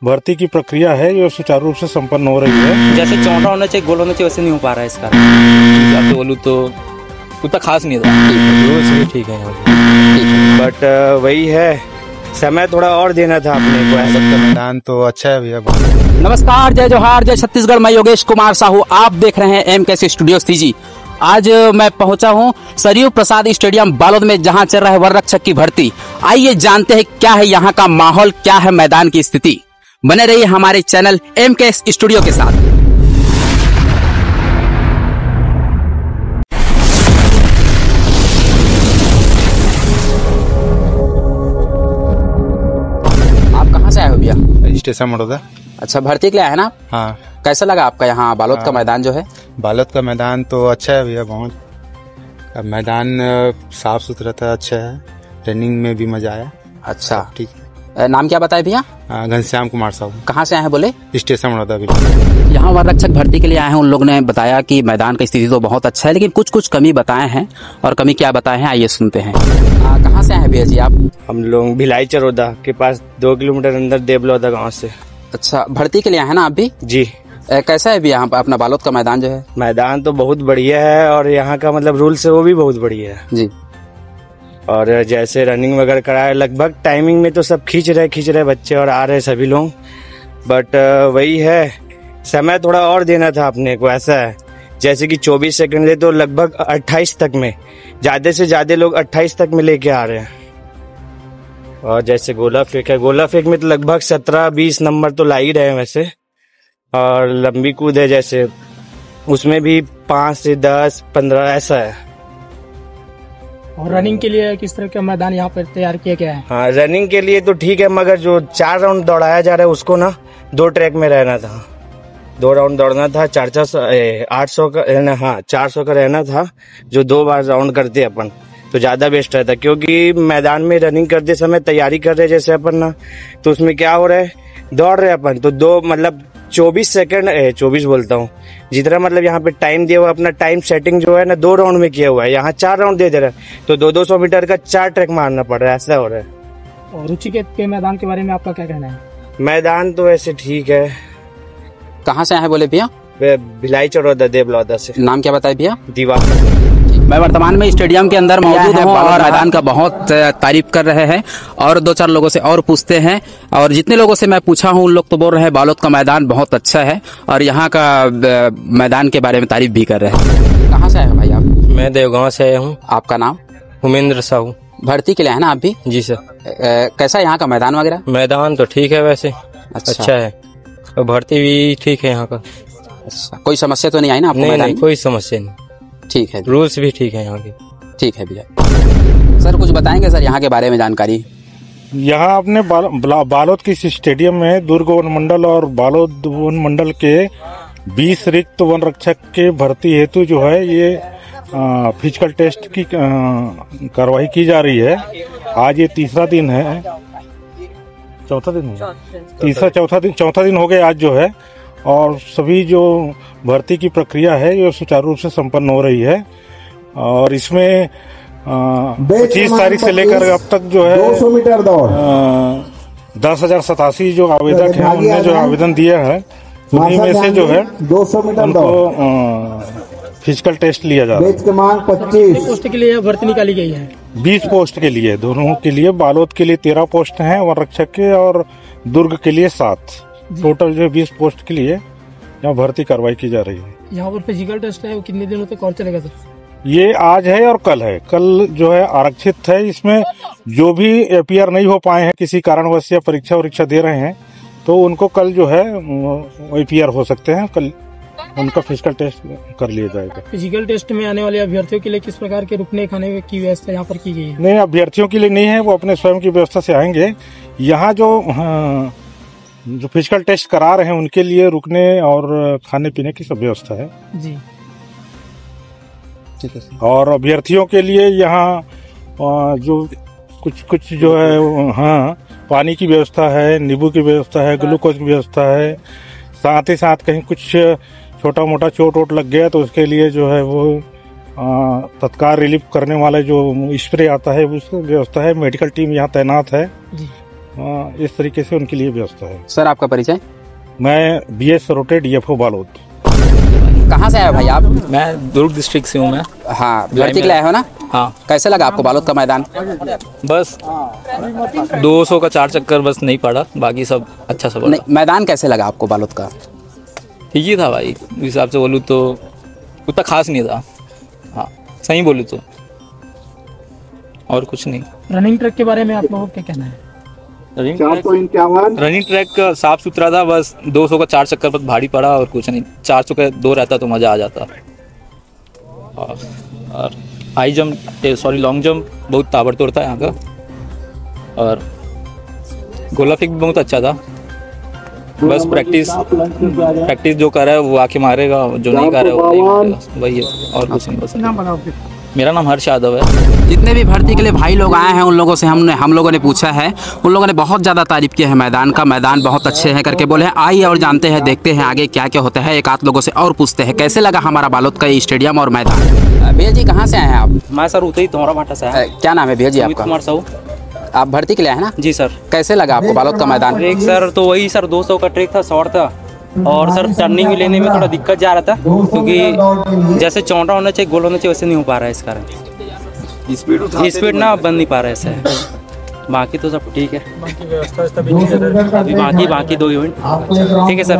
भर्ती की प्रक्रिया है जो सुचारू रूप से संपन्न हो रही है। जैसे चौड़ा होना चाहिए, गोल होना चाहिए, वैसे नहीं हो पा रहा है इसका। आपको बोलूँ तो उतना खास नहीं था, रूल्स भी ठीक है, बट वही है, समय थोड़ा और देना था अपने को। ऐसा मैदान तो अच्छा है भैया। नमस्कार, जय जोहार, जय छत्तीसगढ़। मैं योगेश कुमार साहू, आप देख रहे हैं MKS स्टूडियो CG। आज मैं पहुंचा हूं सरयू प्रसाद स्टेडियम बालोद में, जहां चल रहा है वन रक्षक की भर्ती। आइए जानते हैं क्या है यहां का माहौल, क्या है मैदान की स्थिति। बने रहिए हमारे चैनल MKS स्टूडियो के साथ। आप कहां से आए हो भैया? स्टेशन मड़ौदा। अच्छा, भर्ती के लिए आए ना? हाँ। कैसा लगा आपका यहाँ बालोद का मैदान जो है? बालोद का मैदान तो अच्छा है भैया, बहुत मैदान साफ सुथरा था, अच्छा है, ट्रेनिंग में भी मजा आया। अच्छा, ठीक। नाम क्या बताए भैया? घनश्याम कुमार साहू। कहाँ से आए हैं बोले? स्टेशन मड़ौदा। यहाँ वन रक्षक भर्ती के लिए आए हैं। उन लोग ने बताया कि मैदान की स्थिति तो बहुत अच्छा है, लेकिन कुछ कुछ कमी बताए हैं। और कमी क्या बताए हैं, आइए सुनते हैं। कहाँ से आए हैं भैया जी आप? हम लोग भिलाई चरोदा के पास 2 किलोमीटर अंदर देवलौदा गाँव से। अच्छा, भर्ती के लिए आए हैं ना आप भी? जी। कैसा है भी यहाँ पर अपना बालोद का मैदान जो है? मैदान तो बहुत बढ़िया है, और यहाँ का मतलब रूल्स है वो भी बहुत बढ़िया है जी। और जैसे रनिंग वगैरह कराए, लगभग टाइमिंग में तो सब खींच रहे बच्चे और आ रहे सभी लोग। बट वही है, समय थोड़ा और देना था अपने को। ऐसा है जैसे कि 24 सेकंड दे तो लगभग 28 तक में, ज्यादा से ज्यादा लोग 28 तक में लेके आ रहे हैं। और जैसे गोला फेंक है, गोला फेंक में तो लगभग 17-20 नंबर तो ला ही रहे हैं वैसे। और लंबी कूद है जैसे, उसमें भी 5 से 10, 15 ऐसा है। और रनिंग के लिए किस तरह का मैदान यहाँ पर तैयार किया गया है? हाँ, रनिंग के लिए तो ठीक है, मगर जो 4 राउंड दौड़ाया जा रहा है उसको ना 2 ट्रैक में रहना था। 2 राउंड दौड़ना था, 800 का, हाँ 400 का रहना था, जो 2 बार राउंड करते अपन तो ज्यादा बेस्ट रहता। क्योंकि मैदान में रनिंग करते समय तैयारी कर रहे जैसे अपन ना, तो उसमें क्या हो रहा है, दौड़ रहे अपन तो 2 मतलब 24 सेकंड 24 बोलता हूँ, जितना मतलब यहाँ पे टाइम दिया हुआ, अपना टाइम सेटिंग जो है ना 2 राउंड में किया हुआ है। यहाँ 4 राउंड दे रहा है, तो 200 मीटर का 4 ट्रैक मारना पड़ रहा है, ऐसा हो रहा है। और रुचिकेत के मैदान के बारे में आपका क्या कहना है? मैदान तो ऐसे ठीक है। कहाँ से आए हैं बोले भैया? भिलाई चरोदा देवलौदा से। नाम क्या बताए भैया? दीवार। मैं वर्तमान में स्टेडियम के अंदर मौजूद हूँ और मैदान का बहुत तारीफ कर रहे हैं, और 2-4 लोगों से और पूछते हैं। और जितने लोगों से मैं पूछा हूँ उन लोग तो बोल रहे हैं बालोद का मैदान बहुत अच्छा है, और यहाँ का मैदान के बारे में तारीफ भी कर रहे हैं। कहाँ से आए हैं भाई आप? मैं देवगांव से आया हूँ। आपका नाम? उमेंद्र साहू। भर्ती के लिए है ना आप भी? जी सर। कैसा है यहाँ का मैदान वगैरह? मैदान तो ठीक है वैसे, अच्छा है, और भर्ती भी ठीक है यहाँ का। अच्छा, कोई समस्या तो नहीं आई ना आपको? नहीं, कोई समस्या नहीं। ठीक है, रूल्स भी ठीक है यहाँ के। ठीक है भैया। सर कुछ बताएंगे सर यहाँ के बारे में जानकारी? यहाँ अपने बालोद की स्टेडियम में दुर्ग वन मंडल और बालोद वन मंडल के 20 रिक्त वन रक्षक के भर्ती हेतु जो है ये फिजिकल टेस्ट की कार्रवाई की जा रही है। आज ये तीसरा दिन है, चौथा दिन है, चौथा दिन हो गया आज जो है। और सभी जो भर्ती की प्रक्रिया है ये सुचारू रूप से संपन्न हो रही है। और इसमें 25 तारीख से लेकर अब तक जो है 200 मीटर दौड़ 10,087 जो आवेदक हैं उनने जो आवेदन दिया है, उन्हीं में से जो है 200 मीटर उनको फिजिकल टेस्ट लिया जा रहा है। 25 पोस्ट के लिए भर्ती निकाली गई है। 20 पोस्ट के लिए, दोनों के लिए। बालोद के लिए 13 पोस्ट हैं वन रक्षक के, और दुर्ग के लिए 7। टोटल जो 20 पोस्ट के लिए यहाँ भर्ती कार्रवाई की जा रही है। यहाँ पर फिजिकल टेस्ट है, वो कितने दिनों तक और चलेगा सर? ये आज है और कल है। कल जो है आरक्षित है, इसमें जो भी अपीयर नहीं हो पाए हैं किसी कारणवश या परीक्षा दे रहे हैं, तो उनको कल जो है अपीयर हो सकते हैं। कल उनका फिजिकल टेस्ट कर लिया जाएगा। फिजिकल टेस्ट में आने वाले अभ्यर्थियों के लिए किस प्रकार के रुकने खाने की व्यवस्था यहाँ पर की गई है? नहीं, अभ्यर्थियों के लिए नहीं है, वो अपने स्वयं की व्यवस्था से आएंगे। यहाँ जो फिजिकल टेस्ट करा रहे हैं उनके लिए रुकने और खाने पीने की सब व्यवस्था है जी। ठीक है। और अभ्यर्थियों के लिए यहाँ जो कुछ जो है, हाँ, पानी की व्यवस्था है, नींबू की व्यवस्था है, ग्लूकोज की व्यवस्था है। साथ ही साथ कहीं कुछ छोटा मोटा चोट वोट लग गया तो उसके लिए जो है वो तत्काल रिलीफ करने वाले जो स्प्रे आता है उसकी व्यवस्था है। मेडिकल टीम यहाँ तैनात है। इस तरीके से उनके लिए व्यवस्था है। सर आपका परिचय? मैं BS रोटे DFO बालोद। कहाँ से आए हो भाई आप? मैं दुर्ग डिस्ट्रिक्ट से हूँ मैं। हाँ, भर्ती के लिए आए हो ना? हाँ। कैसे लगा आपको बालोद का मैदान? बस 200 का 4 चक्कर बस नहीं पड़ा, बाकी सब अच्छा सब नहीं, मैदान कैसे लगा आपको बालोद का? ठीक ही था भाई, उस हिसाब से बोलूँ तो उतना खास नहीं था। हाँ सही बोलूँ तो, और कुछ नहीं। रनिंग ट्रैक के बारे में आप लोगों को क्या कहना है? रनिंग ट्रैक साफ सुथरा था, बस 200 का 4 चक्कर पर भारी पड़ा और कुछ नहीं। 400 का 2 रहता तो मज़ा आ जाता। और हाई जंप लॉन्ग जंप बहुत ताबड़तोड़ था यहाँ का, और गोला फेंक भी बहुत अच्छा था। बस प्रैक्टिस जो कर रहा है वो आके मारेगा, जो नहीं कर रहा है वो नहीं मारेगा, वही है और कुछ नहीं। बस मेरा नाम हर्ष यादव है। जितने भी भर्ती के लिए भाई लोग आए हैं उन लोगों से हम लोगों ने पूछा है, उन लोगों ने बहुत ज़्यादा तारीफ किया है मैदान का। मैदान बहुत अच्छे हैं करके बोले हैं। आइए और जानते हैं, देखते हैं आगे क्या क्या होता है। एक आध लोगों से और पूछते हैं कैसे लगा हमारा बालोद का स्टेडियम और मैदान। भैया जी कहाँ से आए हैं आप? मैं सर उतरी तोहरा भाटा से है। क्या नाम है भैया जी आपका? कुमार साहू। आप भर्ती के लिए आए हैं ना? जी सर। कैसे लगा आपको बालोद का मैदान? ट्रैक सर तो वही सर 200 का ट्रैक था, शॉर्ट था, और सर टर्निंग भी लेने में थोड़ा दिक्कत जा रहा था, क्योंकि जैसे चौड़ा होना चाहिए, गोल होना चाहिए, वैसे नहीं हो पा रहा है। इस कारण स्पीड ना बन नहीं पा रहा है ऐसा। बाकी तो सब ठीक है, बाकी 2 इवेंट ठीक है सर।